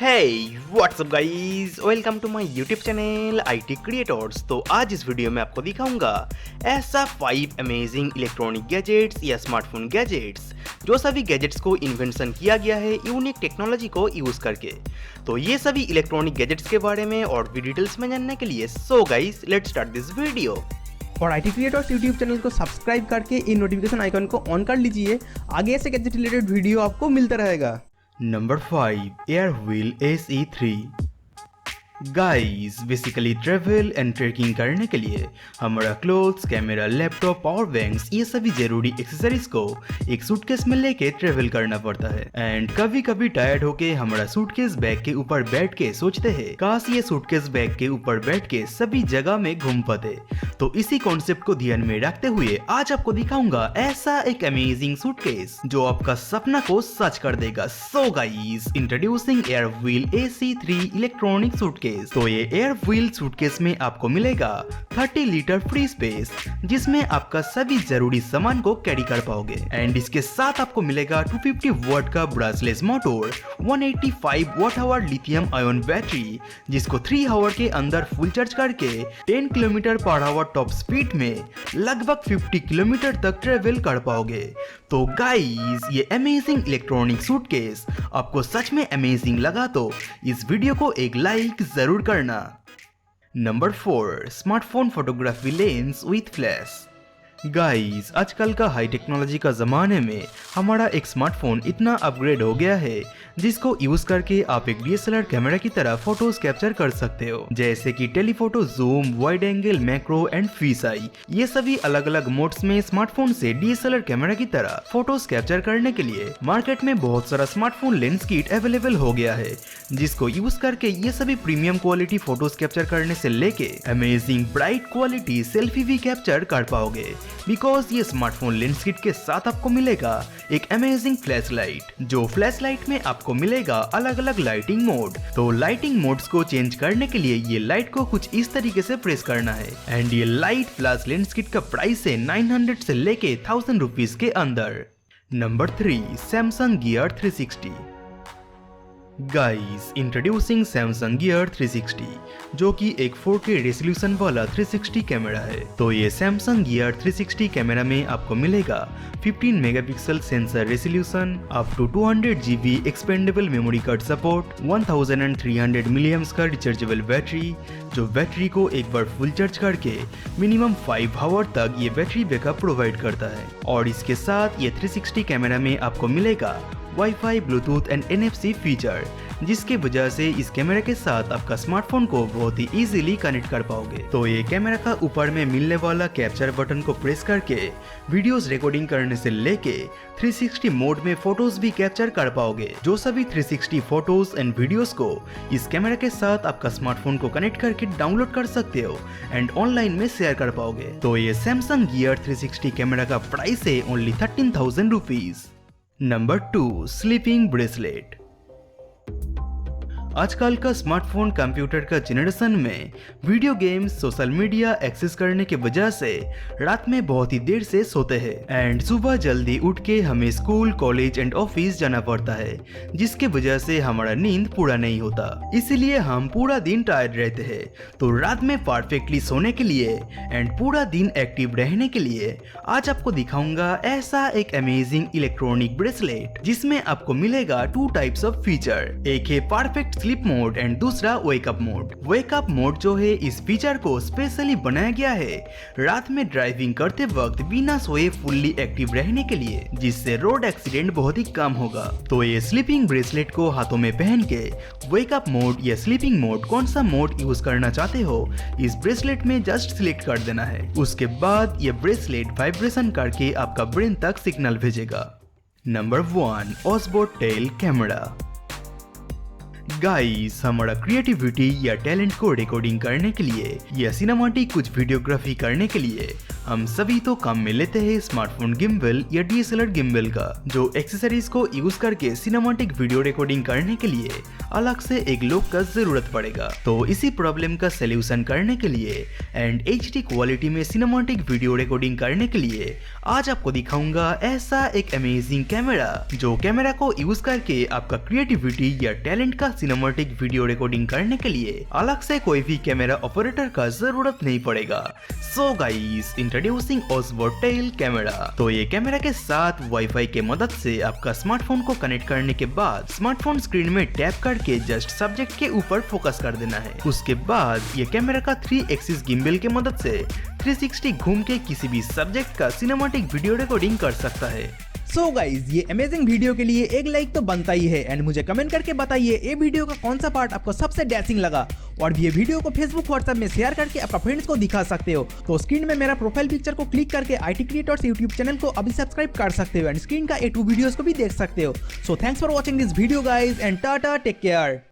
Hey, what's up guys? Welcome to my YouTube channel IT creators. तो आज इस video में आपको दिखाऊंगा ऐसा 5 अमेजिंग इलेक्ट्रॉनिक गैजेट्स या स्मार्टफोन गैजेट्स जो सभी गैजेट्स को इन्वेंशन किया गया है यूनिक टेक्नोलॉजी को यूज करके। तो ये सभी इलेक्ट्रॉनिक गैजेट्स के बारे में और भी डिटेल्स में जानने के लिए so guys let's start this video. और IT क्रिएटर्स यूट्यूब चैनल को सब्सक्राइब करके इन नोटिफिकेशन आइकन को ऑन कर लीजिए, आगे ऐसे गैजेट रिलेटेड वीडियो आपको मिलता रहेगा। Number 5 Airwheel SE3। Guys basically travel and trekking करने के लिए हमारा clothes, camera, laptop, power banks ये सभी जरूरी एक्सेसरीज को एक सूटकेस में लेके ट्रैवल करना पड़ता है। एंड कभी कभी टायर्ड होके हमारा सूटकेस बैग के ऊपर बैठ के सोचते हैं काश ये सूटकेस बैग के ऊपर बैठ के सभी जगह में घूम पाते। तो इसी कॉन्सेप्ट को ध्यान में रखते हुए आज आपको दिखाऊंगा ऐसा एक अमेजिंग सूटकेस जो आपका सपना को सच कर देगा। So guys introducing Airwheel SE3 electronic suitcase. तो ये एयरव्हील सूटकेस में आपको मिलेगा 30 लीटर फ्री स्पेस जिसमें आपका सभी जरूरी सामान को कैरी कर पाओगे। एंड इसके साथ आपको मिलेगा 250 वॉट का brushless motor, 185 watt hour lithium ion battery जिसको 3 आवर के अंदर फुल चार्ज करके 10 kilometre per hour top speed में लगभग 50 किलोमीटर तक ट्रेवल कर पाओगे। तो गाइस ये अमेजिंग इलेक्ट्रॉनिक सूटकेस आपको सच में अमेजिंग लगा तो इस वीडियो को एक लाइक जरूर करना। Number 4 smartphone photography lens with flash. Guys आजकल का हाई टेक्नोलॉजी का ज़माने में हमारा एक स्मार्टफोन इतना अपग्रेड हो गया है जिसको यूज करके आप एक DSLR कैमरा की तरह फोटोज कैप्चर कर सकते हो, जैसे कि telephoto, zoom, wide angle, macro and fish eye. ये सभी अलग अलग मोड्स में स्मार्टफोन से DSLR कैमरा की तरह फोटोज कैप्चर करने के लिए मार्केट में बहुत सारा स्मार्टफोन लेंस किट अवेलेबल हो गया है जिसको यूज करके ये सभी प्रीमियम क्वालिटी फोटोज कैप्चर करने से लेके अमेजिंग ब्राइट क्वालिटी सेल्फी भी कैप्चर कर पाओगे। बिकॉज ये स्मार्टफोन लेंस किट के साथ आपको मिलेगा एक अमेजिंग फ्लैश लाइट, जो फ्लैश लाइट में आपको मिलेगा अलग अलग लाइटिंग मोड। तो लाइटिंग मोड्स को चेंज करने के लिए ये लाइट को कुछ इस तरीके से प्रेस करना है। एंड ये लाइट फ्लैश लेंस किट का प्राइस है 900 से लेके 1000 रुपीज के अंदर। Number 3 Samsung Gear 360। Guys introducing Samsung Gear 360 जो कि एक 4K रेजोल्यूशन वाला 360 कैमरा है। तो ये सैमसंग गियर 360 कैमरा में आपको मिलेगा 15 megapixel sensor resolution, up to 200 GB expandable memory card support, 1300 mAh का रिचार्जेबल बैटरी जो बैटरी को एक बार फुल चार्ज करके मिनिमम 5 आवर तक ये बैटरी बैकअप प्रोवाइड करता है। और इसके साथ ये 360 कैमरा में आपको मिलेगा wifi, Bluetooth and NFC feature जिसके वजह से इस कैमरा के साथ आपका स्मार्टफोन को बहुत ही इजीली कनेक्ट कर पाओगे। तो ये कैमरा का ऊपर में मिलने वाला कैप्चर बटन को प्रेस करके वीडियोस रिकॉर्डिंग करने से लेके 360 मोड में फोटोज भी कैप्चर कर पाओगे, जो सभी 360 फोटोज एंड वीडियोस को इस कैमरा के साथ आपका स्मार्टफोन को कनेक्ट करके डाउनलोड कर सकते हो एंड ऑनलाइन में शेयर कर पाओगे। तो ये सैमसंग गियर 360 कैमरा का प्राइस है only 13,000 rupees. Number 2 sleeping bracelet. आजकल का स्मार्टफोन कंप्यूटर का जनरेशन में video games, social media access करने के वजह से रात में बहुत ही देर से सोते हैं एंड सुबह जल्दी उठ के हमें स्कूल, कॉलेज एंड ऑफिस जाना पड़ता है जिसके वजह से हमारा नींद पूरा नहीं होता, इसीलिए हम पूरा दिन टायर्ड रहते हैं। तो रात में परफेक्टली सोने के लिए एंड पूरा दिन एक्टिव रहने के लिए आज आपको दिखाऊंगा ऐसा एक अमेजिंग इलेक्ट्रॉनिक ब्रेसलेट जिसमें आपको मिलेगा 2 टाइप्स ऑफ फीचर। एक है परफेक्ट स्लीप मोड एंड दूसरा वेकअप मोड। वेकअप मोड जो है इस फीचर को स्पेशली बनाया गया है रात में ड्राइविंग करते वक्त बिना सोए फुल्ली एक्टिव रहने के लिए, जिससे रोड एक्सीडेंट बहुत ही कम होगा। तो ये स्लीपिंग ब्रेसलेट को हाथों में पहन के वेकअप मोड या स्लीपिंग मोड कौन सा मोड यूज करना चाहते हो इस ब्रेसलेट में जस्ट सिलेक्ट कर देना है। उसके बाद ये ब्रेसलेट वाइब्रेशन करके आपका ब्रेन तक सिग्नल भेजेगा। Number 1 OBSBOT Tail camera. Guys हमारा क्रिएटिविटी या टैलेंट को रिकॉर्डिंग करने के लिए या सिनेमैटिक कुछ वीडियोग्राफी करने के लिए हम सभी तो काम में लेते हैं स्मार्टफोन गिम्बल या DSLR गिम्बल का, जो एक्सेसरीज को यूज करके सिनेमैटिक वीडियो रिकॉर्डिंग करने के लिए अलग से एक लोग का जरूरत पड़ेगा। तो इसी प्रॉब्लम का सलूशन करने के लिए एंड HD क्वालिटी में सिनेमैटिक वीडियो रिकॉर्डिंग करने के लिए आज आपको दिखाऊंगा ऐसा एक अमेजिंग कैमरा, जो कैमरा को यूज करके आपका क्रिएटिविटी या टैलेंट का सिनेमैटिक वीडियो रिकॉर्डिंग करने के लिए अलग से कोई भी कैमरा ऑपरेटर का जरूरत नहीं पड़ेगा। So guys, introducing OBSBOT Tail camera. तो ये कैमरा के साथ वाईफाई के मदद से आपका स्मार्टफोन को कनेक्ट करने के बाद स्मार्टफोन स्क्रीन में टैप करके जस्ट सब्जेक्ट के ऊपर फोकस कर देना है। उसके बाद ये कैमरा का 3 एक्सिस गिम्बल के मदद से 360 घूम के किसी भी सब्जेक्ट का सिनेमैटिक वीडियो रिकॉर्डिंग कर सकता है। सो गाइज, ये अमेजिंग वीडियो के लिए एक लाइक तो बनता ही है एंड मुझे कमेंट करके बताइए ये वीडियो का कौन सा पार्ट आपको सबसे डैशिंग लगा, और भी ये वीडियो को फेसबुक व्हाट्सएप में शेयर करके अपना फ्रेंड्स को दिखा सकते हो। तो स्क्रीन में मेरा प्रोफाइल पिक्चर को क्लिक करके IT क्रिएटर्स यूट्यूब चैनल को अभी सब्सक्राइब कर सकते हो एंड स्क्रीन का A2 वीडियोस को भी देख सकते हो। So thanks for watching this video guys and tata, take care.